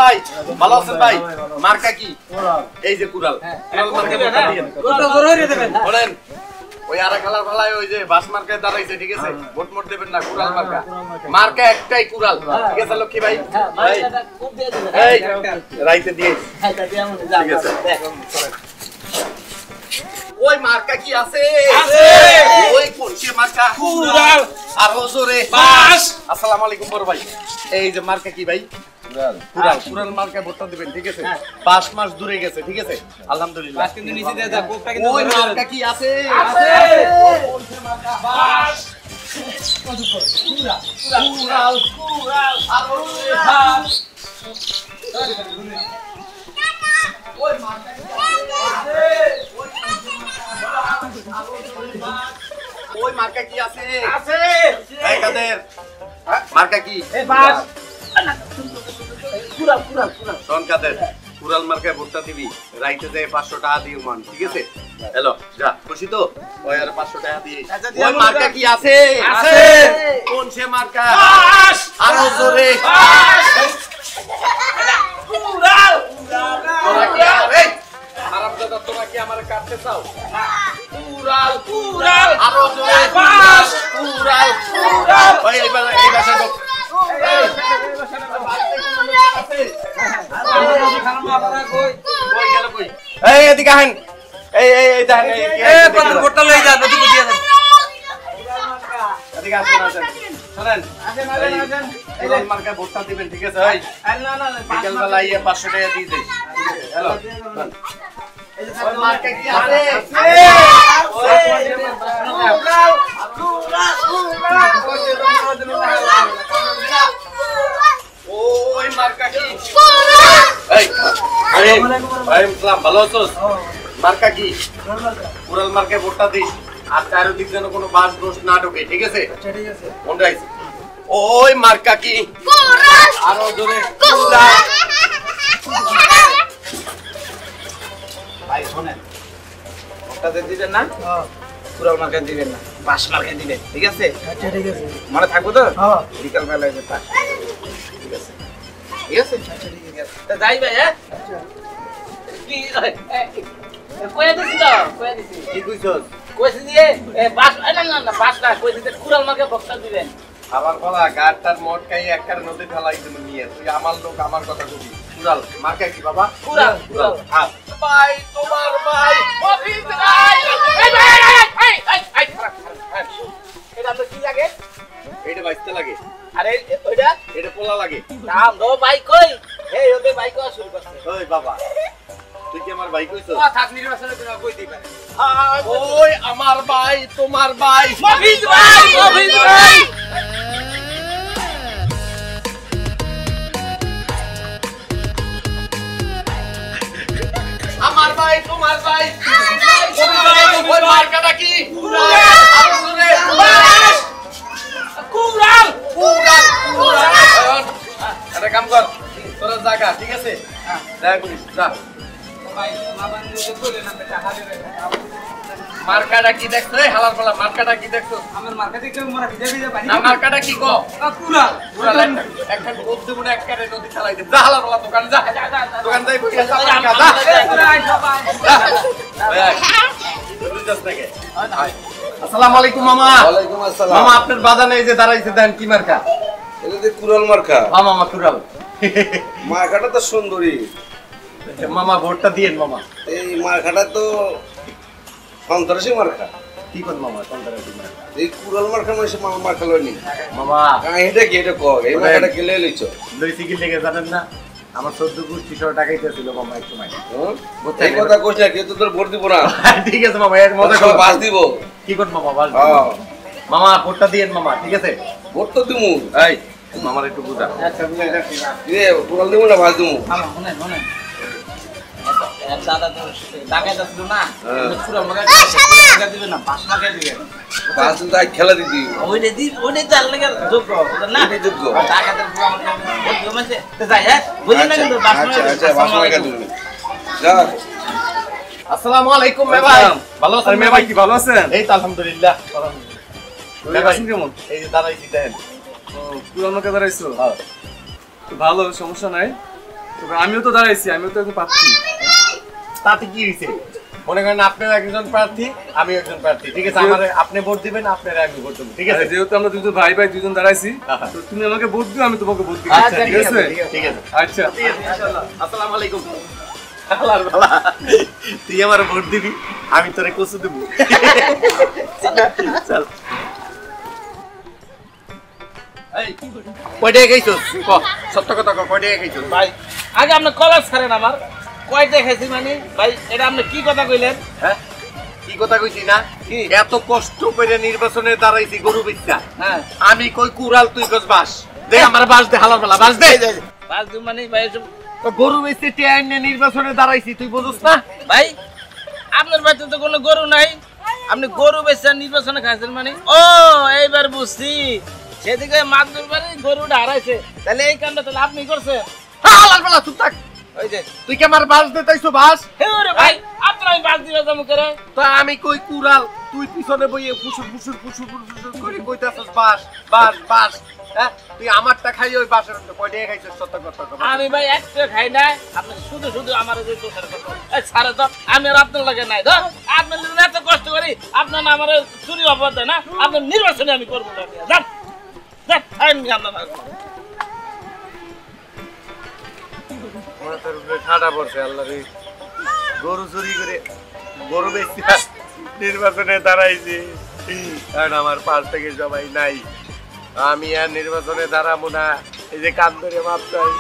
ভাই ভালো আছেন ভাই মার্কা কি এই যে কুড়াল কুড়াল মার্কা ভোটটা দিয়েন কুড়াল জোর হইরে দেবেন বলেন ওই আরা খেলার ফলায় ওই যে বাস মার্কায় দাঁড়াইছে ঠিক আছে ভোট মোট দেবেন না কুড়াল মার্কা মার্কা একটাই কুড়াল ঠিক আছে লক্ষ্মী ভাই এই রাইতে দিয়ে ঠিক আছে ওই মার্কা কি আছে আছে ওই কোন সে মার্কা কুড়াল আর হুজুরে বাস আসসালামু আলাইকুম বড় ভাই এই যে মার্কা কি ভাই কুড়াল কুড়াল মার্কা ভোটটা দিবেন ঠিক আছে 5 মাস দূরে গেছে ঠিক আছে আলহামদুলিল্লাহ বাস কিন্তু নিচে দিয়ে যা কোপটা কিন্তু ওই মার্কা কি আছে আছে কোন সে মার্কা বাস কুড়াল কুড়াল কুড়াল আর হুজুরে বাস ওই মার্কা কি আছে ওই মার্কা কি আছে আছে এই কাদের মার্কা কি এই বাস কুড়াল কুড়াল কুড়াল কোন কাদের কুড়াল মার্কায় ভোটটা দিবি রাইতে যায় 500 টাকা দিও মান ঠিক আছে হ্যালো যা খুশি তো ওই আর 500 টাকা দিয়ে ওই মার্কা কি আছে আছে কোন সে মার্কা বাস আরো জোরে বাস কুড়াল কুড়াল এই আরাম দাদা তোমরা কি আমারে কাটতে চাও কুড়াল কুড়াল আরো জোরে বাস কুড়াল কুড়াল ওই এই ভাষা দাও এই ভাষা দাও আছে কই গেল কই এই এদিকে আহেন এই দেখেন এই ভোটটা লই যা নদী দিয়ে দেন এদিকে আসেন শুনেন আসেন এই মার্কা ভোটটা দিবেন ঠিক আছে ভাই না না বিকেল বেলা আইয়া 500 টাকা দিয়ে দেই হ্যালো ওই মার্কা কি আছে ওই মার্কা কি এই আরে ভাই সালাম ভালো আছোস মার্কা কি কুড়াল মার্কায় ভোটটা দিস আর চারিদিক যেন কোনো বাস দোষ না ঢোকে ঠিক আছে আচ্ছা ঠিক আছে মন রাইস ওই মার্কা কি কুড়াল আরো জোরে কুড়াল ভাই শুনেন ভোটটা দিবেন না কুড়াল মার্কা দিবেন না বাস মার্কা দিবেন ঠিক আছে আচ্ছা ঠিক আছে মনে থাকবো তো হ্যাঁ বিকাল বেলায় যেটা ঠিক আছে ঠিক আছে আচ্ছা ঠিক আছে তা যাই ভাই হ্যাঁ আচ্ছা কি কইয়া দিছি তো কইয়া দিছি কি কইছস কইছি যে বাস না বাস না কই দিতে কুড়াল মার্কা ভোটটা দিবেন আমার বলা গাড়টার মটকাই একবার নদী ফেলাই তুমি নিয়ে তুই আমার লোক আমার কথা কবি কুড়াল মার্কা কি বাবা কুড়াল কুড়াল হ্যাঁ ভাই তোমার ভাই অফিস ভাই এই ভাই এটা তো কি লাগে এটা বাইতে লাগে আরে ওইটা এটা পোলা লাগে নাম দো ভাই কই এই ওদের ভাই কো শুরু করছে ওই বাবা তুই কি আমার ভাই কইছস থাক নির্বাচনে তুমি কই দিবা ওই আমার ভাই তোমার ভাই অফিস ভাই অফিস ভাই আমার ভাই তোমার ভাই ওই মার্কাটা কি কুড়াল কুড়াল কুড়াল কুড়াল এটা কাম কর তোর জায়গা ঠিক আছে হ্যাঁ দেখা করিস যা ভাই বাবা নিতে বলে না বেটা হালে রে মার্কাটা কি দেখছ রে হালার পালা মার্কাটা কি দেখছ আমার মার্কা দেখতে মোরা ভিজে ভিজে পানি না মার্কাটা কি গো কুড়াল কুড়াল একটা গোদ দেব না একবারে নদী চালাই দে যা হালার পালা দোকান যা দোকান যাই বসে যা আসসালামু আলাইকুম মামা ওয়ালাইকুম আসসালাম মামা আপনার বাজানে এই যে দাঁড়াইছে দেন কি মার্কা এটা যে কুড়াল মার্কা হ্যাঁ মামা কুড়াল মার্কাটা তো সুন্দরী মামা ভোটটা দিয়েন মামা এই মার্কাটা তো সন্ত্রাসী মার্কা কি কোন মামা সন্ত্রাসী মার্কা এই কুড়াল মার্কা মানে মামা মার্কা লইনি মামা এটা কি এটা কর এই মার্কাটা কি লইছো লইছি কি লেগে জানেন না আমার 14 গুষ্টি 100 টাকাই ছিল মামা এক সময় এই কথা কইছ না কেউ তো তোর ভোট দিব না ঠিক আছে মামা এর মজা করে বাস দিব কি কোন মামা বাস হ্যাঁ মামা ভোটটা দিয়েন মামা ঠিক আছে ভোট তো দিমু এই মামার একটু বুঝা আচ্ছা বুঝা এ কুড়াল দিব না বাস দিমু মামা শুনেন দাদা তো টাকা দিছিল না পুরো মার্কা দিবে না বাস মার্কা দিবে বাস তো খেলা দিদি ওইটা চাল লাগে যোগ্য না যোগ্য টাকা তো পুরো আমাকে জমেছে তো যাই হ্যাঁ বুঝলেন না কিন্তু বাস মার্কা আচ্ছা বাস মার্কা দিবে যা আসসালামু আলাইকুম মে ভাই ভালো আছেন মে ভাই কি ভালো আছেন এই তো আলহামদুলিল্লাহ মে ভাই কেমন এই যে দাঁড়াইছি দেন ও পুরো মার্কা দাঁড়াইছো হ্যাঁ ভালো সমস্যা নাই আমিও তো দাঁড়াইছি, আমিও তো এখন পাচ্ছি। তাতে কি হয়েছে? মনে করেন আপনিও একজন প্রার্থী, আমিও একজন প্রার্থী, ঠিক আছে? আমার আপনি ভোট দিবেন, আপনারা আমি ভোট দেবো, ঠিক আছে? যেহেতু আমরা দুজন ভাই ভাই দুজন দাঁড়াইছি, তো তুমি আমাকে ভোট দিও, আমি তোমাকে ভোট দিই, আচ্ছা, ঠিক আছে? ঠিক আছে। আচ্ছা, ইনশাআল্লাহ। আসসালামু আলাইকুম। আল্লাহর ভালা, তুই আমার ভোট দিবি, আমি তোরে কচু দেবো। চল। এই কয়টা খাইছস? ক, সত্য কথা ক, কয়টা খাইছস? ভাই আগে আপনি কলেজ ছাড়েন আমার কয়টা খাইছি মানে ভাই এটা আপনি কি কথা কইলেন? হ্যাঁ, কি কথা কইছি না? কি? এত কষ্ট করে নির্বাচনে দাঁড়াইছি গরু বেচা, হ্যাঁ আমি কই কুড়াল, তুই কস বাস দে, আমার বাস দে, হালার বেলা বাস দে। পাঁচ দিন মানে ভাই এসব তো গরু বেচতে টিয়া এনে নির্বাচনে দাঁড়াইছি, তুই বুঝছ না? ভাই আপনার বাড়িতে তো কোনো গরু নাই, আপনি গরু বেচে নির্বাচনে খাইছেন মানে? ও এইবার বুঝছি, সেদিকে মাদুর বাড়ি গরুটা হারাইছে, তাহলে এই কামটা তাহলে আপনি করছেন? হালার বেলা চুপ থাক। ওই যে তুই কি আমার বাস দে তাইছো বাস? হেউরে ভাই আপনার আমি বাস দিবে জমা করে তো আমি কই কুড়াল, তুই পিছনে বইয়ে ফুসুর ফুসুর ফুসুর ফুসুর করে কইতাছস বাস বাস বাস। হ্যাঁ, তুই আমারটা খাই ওই বাসের কয়টা খাইছস? সত্য কথা কর। আমি ভাই একটা খাই না, আপনি শুধু শুধু আমার যে দোষের কথা এই ছাড়ে তো আমি আর আপনার লাগে নাই তো আপনার জন্য এত কষ্ট করি, আপনার না আমার চুরি অপরাধ দেয় না, আপনার নির্বাচনে আমি করবো না। যান যান টাইম আপনার মাথার উপরে ঠাডা পড়ছে, আল্লাহ রে। গরু চুরি করে গরু বেচছি, নির্বাচনে দাঁড়াইছি, কারণ আমার পাশ থেকে সবাই নাই, আমি আর নির্বাচনে দাঁড়াবো না। এই যে কান ধরে মাপ চাই।